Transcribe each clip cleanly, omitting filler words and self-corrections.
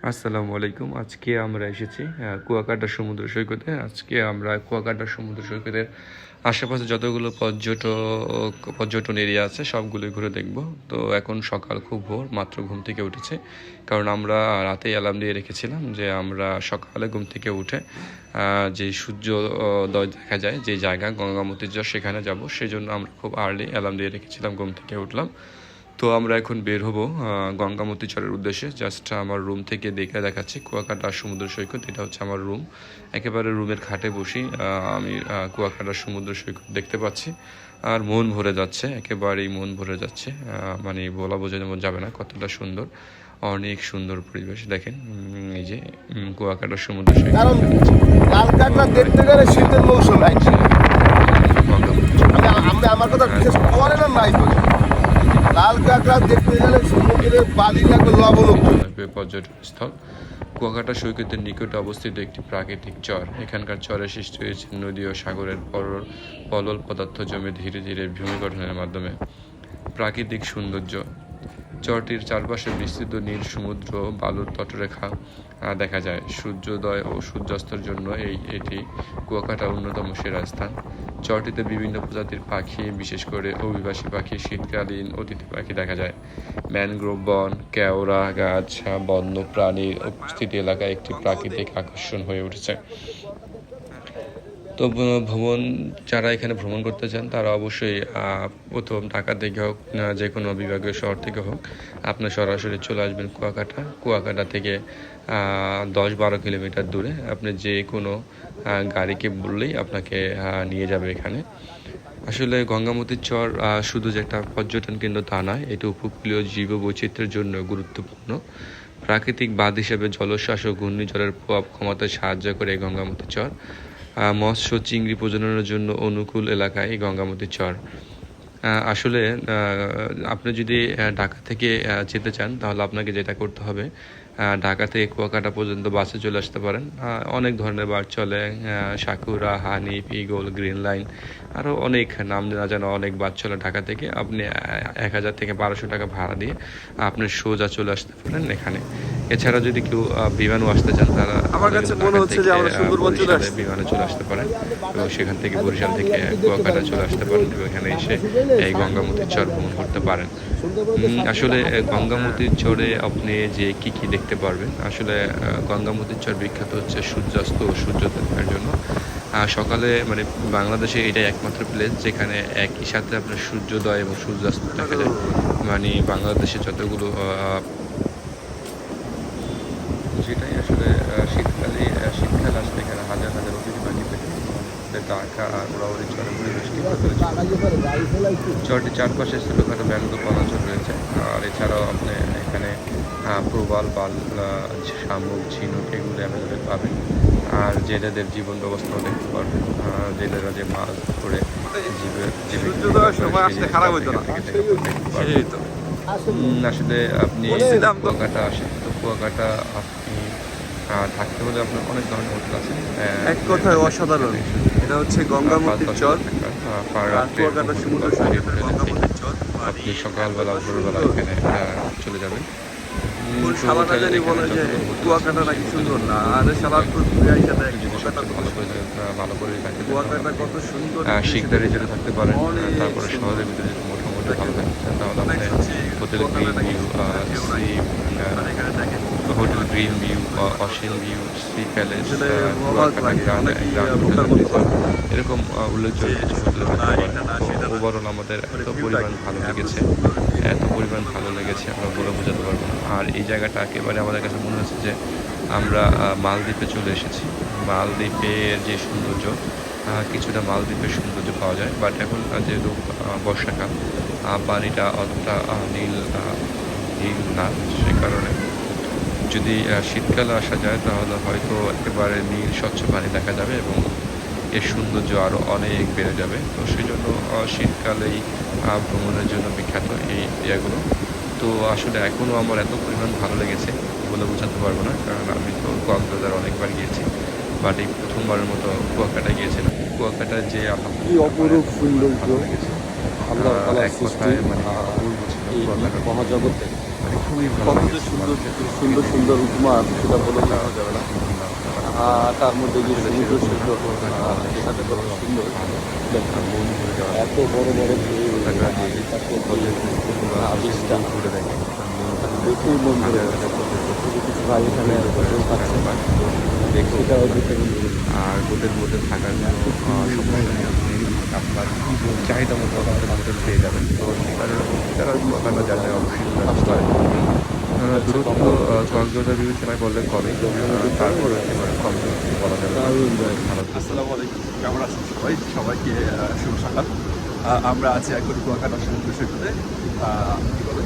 আসসালামু আলাইকুম। আজকে আমরা এসেছি কুয়াকাটা সমুদ্র সৈকতে। আজকে আমরা কুয়াকাটা সমুদ্র সৈকতের আশেপাশে যতগুলো পর্যটন এরিয়া আছে সবগুলোই ঘুরে দেখব। তো এখন সকাল, খুব ভোর, মাত্র ঘুম থেকে উঠেছে। কারণ আমরা রাতেই অ্যালার্ম দিয়ে রেখেছিলাম যে আমরা সকালে ঘুম থেকে উঠে যে সূর্যোদয় দেখা যায় যে জায়গা গঙ্গামতির চর, সেখানে যাব। সেজন্য আমরা খুব আর্লি অ্যালার্ম দিয়ে রেখেছিলাম, ঘুম থেকে উঠলাম। তো আমরা এখন বের হব গঙ্গামতি চরের উদ্দেশ্যে। জাস্ট আমার রুম থেকে দেখে দেখাচ্ছি কুয়াকাটা সমুদ্র সৈকত। এটা হচ্ছে আমার রুম। একেবারে রুমের খাটে বসি আমি কুয়াকাটা সমুদ্র সৈকত দেখতে পাচ্ছি, আর মন ভরে যাচ্ছে, একেবারেই মন ভরে যাচ্ছে। মানে বলা বোঝানো যাবে না কতটা সুন্দর, অনেক সুন্দর পরিবেশ। দেখেন এই যে কুয়াকাটা সমুদ্র সৈকত। দেখতে গেলে শীতের মৌসুম আমার কথা বিশেষ করে না নাই লাল কাঁকড়া দেখতে গেলে সমুদ্রের বালি লাগবে লবণাক্ত। পর্যটন স্থল কুয়াকাটা সৈকতের নিকটে অবস্থিত একটি প্রাকৃতিক চর। এখানকার চরে সৃষ্টি হয়েছে নদী ও সাগরের পলল পদার্থ জমে ধীরে ধীরে ভূমি গঠনের মাধ্যমে প্রাকৃতিক সৌন্দর্য। চরটির চারপাশে বিস্তৃত নীল সমুদ্র, বালুর তটরেখা দেখা যায়। সূর্যোদয় ও সূর্যাস্তের জন্য এটি কুয়াকাটা অন্যতম সেরা স্থান। চরটিতে বিভিন্ন প্রজাতির পাখি, বিশেষ করে অভিবাসী পাখি, শীতকালীন অতিথি পাখি দেখা যায়। ম্যানগ্রোভ বন, কেওড়া গাছ, বন্য প্রাণীর উপস্থিতি এলাকায় একটি প্রাকৃতিক আকর্ষণ হয়ে উঠেছে। তো যারা এখানে ভ্রমণ করতে চান তারা অবশ্যই প্রথম ঢাকা থেকে হোক, যে কোনো বিভাগীয় শহর থেকে হোক, আপনি সরাসরি চলে আসবেন কুয়াকাটা থেকে 10-12 কিলোমিটার দূরে। আপনি যে কোনো গাড়িকে বললেই আপনাকে নিয়ে যাবে এখানে। আসলে গঙ্গামতির চর শুধু যে একটা পর্যটন কেন্দ্র তা নয়, এটি উপকূলীয় জীববৈচিত্র্যের জন্য গুরুত্বপূর্ণ। প্রাকৃতিক বাঁধ হিসেবে জলোচ্ছ্বাস ও ঘূর্ণিঝড়ের প্রভাব কমাতে সাহায্য করে এই গঙ্গামতি চর। মৎস্য চিংড়ি প্রজননের জন্য অনুকূল এলাকায় এই গঙ্গামতি চর। আসলে আপনি যদি ঢাকা থেকে যেতে চান তাহলে আপনাকে যেটা করতে হবে, ঢাকা থেকে কুয়াকাটা পর্যন্ত বাসে চলে আসতে পারেন। অনেক ধরনের বাস চলে, sakura, Hanif, eagle, green line, আরও অনেক নাম না জানা অনেক বাস চলে ঢাকা থেকে। আপনি 1000 থেকে 1200 টাকা ভাড়া দিয়ে আপনি সোজা চলে আসতে পারেন এখানে। এছাড়া যদি কেউ বিমানও আসতে চান তারা আমার কাছে মনে হচ্ছে যে আমরা সুন্দরবন চলে আসছি। বিমানে চলে আসতে পারেন এবং সেখান থেকে বরিশাল থেকে কুয়াকাটা চলে আসতে পারেন এবং এখানে এসে এই গঙ্গামতির চর ভ্রমণ করতে পারেন। আসলে গঙ্গামতির চরে আপনি যে কি দেখতে পারবেন, আসলে গঙ্গামতির চর বিখ্যাত হচ্ছে সূর্যাস্ত ও সূর্যোদয়ের জন্য। সকালে মানে বাংলাদেশে এটাই একমাত্র প্লেস যেখানে একই সাথে আপনার সূর্যোদয় এবং সূর্যাস্ত দেখা যায়। মানে বাংলাদেশে যতগুলো যেটাই আসলে শীতকাল আসলে এখানে হাজার হাজার অতিথি পাখি থাকে। ঢাকা আর ওরাওয়ারি চরের পরিবেশটি চরটির চারপাশে ছোটোখাটো ব্যাঘ্র বনাঞ্চল রয়েছে। আর এছাড়াও আপনি এখানে প্রবাল, বাল, শামুক, ঝিনুক এগুলো অ্যাভেলেবেল পাবেন। আর জেলেদের জীবন ব্যবস্থাও দেখতে পারবেন। জেলেরা যে মাছ ধরে আসলে আপনি কুয়াকাটা আসেন, তো কুয়াকাটা আপনি থাকতে হলে আপনার অনেক ধরনের হোটেল আছে। এক কথায় অসাধারণ। এটা হচ্ছে গঙ্গামতির চর, কুয়াকাটা সমুদ্র সৈকতের গঙ্গামতির চর। আপনি সকালবেলা ভোরবেলা এখানে চলে যাবেন। সালাটা জানি বলে যে কুয়াকাটা নাকি সুন্দর না, আর সালাদ তো ভালো করে কুয়াকাটা কত সুন্দর। শিকদারি যেটা থাকতে পারেন, তারপরে শহরের ভিতরে যদি মোটামুটি ভালো থাকছেন তাহলে আপনি hotel green view, hotel green view, Ashim view, sea palace, এরকম উল্লেখযোগ্য কিছু হোটেল থাকতে পারে। ওভারঅল আমাদের এত পরিমাণ ভালো লেগেছে আমরা বলে বোঝাতে পারবো না। আর এই জায়গাটা একেবারে আমাদের কাছে মনে হচ্ছে যে আমরা মালদ্বীপে চলে এসেছি। মালদ্বীপের যে সৌন্দর্য, কিছুটা মালদ্বীপের সৌন্দর্য পাওয়া যায়, বাট এখন যেহেতু বর্ষাকাল, পানিটা অতটা নীল না, সে কারণে যদি শীতকালে আসা যায় তাহলে হয়তো একেবারে নীল স্বচ্ছ পানি দেখা যাবে এবং এর সৌন্দর্য আরও অনেক বেড়ে যাবে। তো সেই জন্য শীতকালেই ভ্রমণের জন্য বিখ্যাত এই এরিয়াগুলো। তো আসলে এখনও আমার এত পরিমাণ ভালো লেগেছে বলে বোঝাতে পারবো না, কারণ আমি তো কক্সবাজার অনেকবার গিয়েছি, বাট এই প্রথমবারের মতো কুয়াকাটা গিয়েছিলাম। কুয়াকাটার যে অপরূপ সৌন্দর্য, এক কথায় মানে অপূর্ব ছিল কুয়াকাটা। মহাজগতে মানে খুবই ভালো কত যে লেগেছে। সুন্দর সুন্দর সুন্দর উপমা সেটা বলে বোঝানো যাবে না। তার মধ্যে যে সমুদ্র সৈকত যেখানে কত সুন্দর দেখেন, এত বড় বড় ঢেউ, আবিষ্টা দেখেই মন ভরে যাচ্ছে। কিছু ভাই এখানে হোটেল পাচ্ছে, সেটাও দেখে মন ভরে যাচ্ছে। আর হোটেল থাকার জন্য সমস্যা নেই, আপনি আপনার চাহিদা মতো হোটেল পেয়ে যাবেন। তো তারা কুয়াকাটা যাতে অবশ্যই চলে আসতে পারে। দূরত্ব কক্সবাজার বিবেচনায় বললে কমই, তারপর একেবারে কম দূরত্ব বলা যাবে না। দারুণ জায়গা। ভালো আসসালামু আলাইকুম, কেমন আছেন সবাই? সবাইকে শুভ সকাল। আমরা আছি এখন কুয়াকাটা সমুদ্র সৈকতে। কী বলে,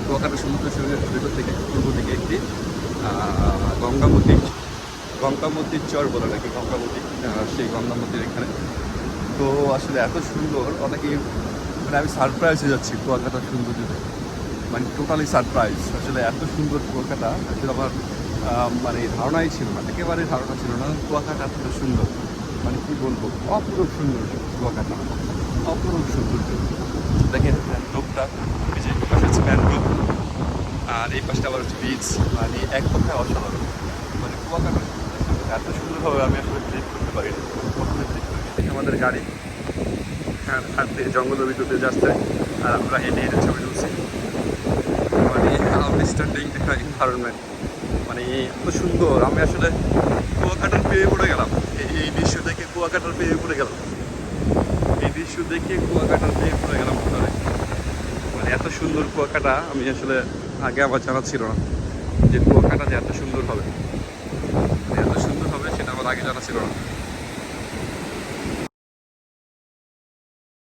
কুয়াকাটা সমুদ্র সৈকত থেকে পূর্ব দিকে একটি গঙ্গামতির চর বলে নাকি গঙ্গামতি, সেই গঙ্গামতির এখানে। তো আসলে এত সুন্দর, অনেকে মানে আমি সারপ্রাইজ হয়ে যাচ্ছি কুয়াকাটার সৌন্দর্য দেখে, মানে টোটালি সারপ্রাইজ। আসলে এত সুন্দর কুয়াকাটা আসলে আমার মানে ধারণাই ছিল না, একেবারে ধারণা ছিল না কুয়াকাটা এতটা সুন্দর। মানে কী বলবো, অপরূপ সৌন্দর্য কুয়াকাটা, অপরূপ সৌন্দর্য। দেখেন ম্যানগ্রোভটা, এই যে এই পাশে হচ্ছে ম্যানগ্রোভ, আর এই পাশটা আবার হচ্ছে বিচ। মানে এক কথায় অসাধারণ। মানে কুয়াকাটা এত সুন্দরভাবে আমি আসলে ট্রিপ করতে পারিনি, কখনোই ট্রিপ করিনি। আমাদের গাড়ি হাঁটতে জঙ্গলের ভিতরে যাচ্ছে, আর আমরা হেঁটে হেঁটে ছবি তুলছি। মানে আউটস্ট্যান্ডিং একটা এনভায়রনমেন্ট, মানে এত সুন্দর। আমি আসলে কুয়াকাটার পেয়ে পড়ে গেলাম, এই দৃশ্য দেখে কুয়াকাটার পেয়ে পড়ে গেলাম, এই দৃশ্য দেখে কুয়াকাটার পেয়ে পড়ে গেলাম ভিতরে। মানে এত সুন্দর কুয়াকাটা আমি আসলে আগে আমার জানা ছিল না যে কুয়াকাটা যে এত সুন্দর হবে, সেটা আমার আগে জানা ছিল না।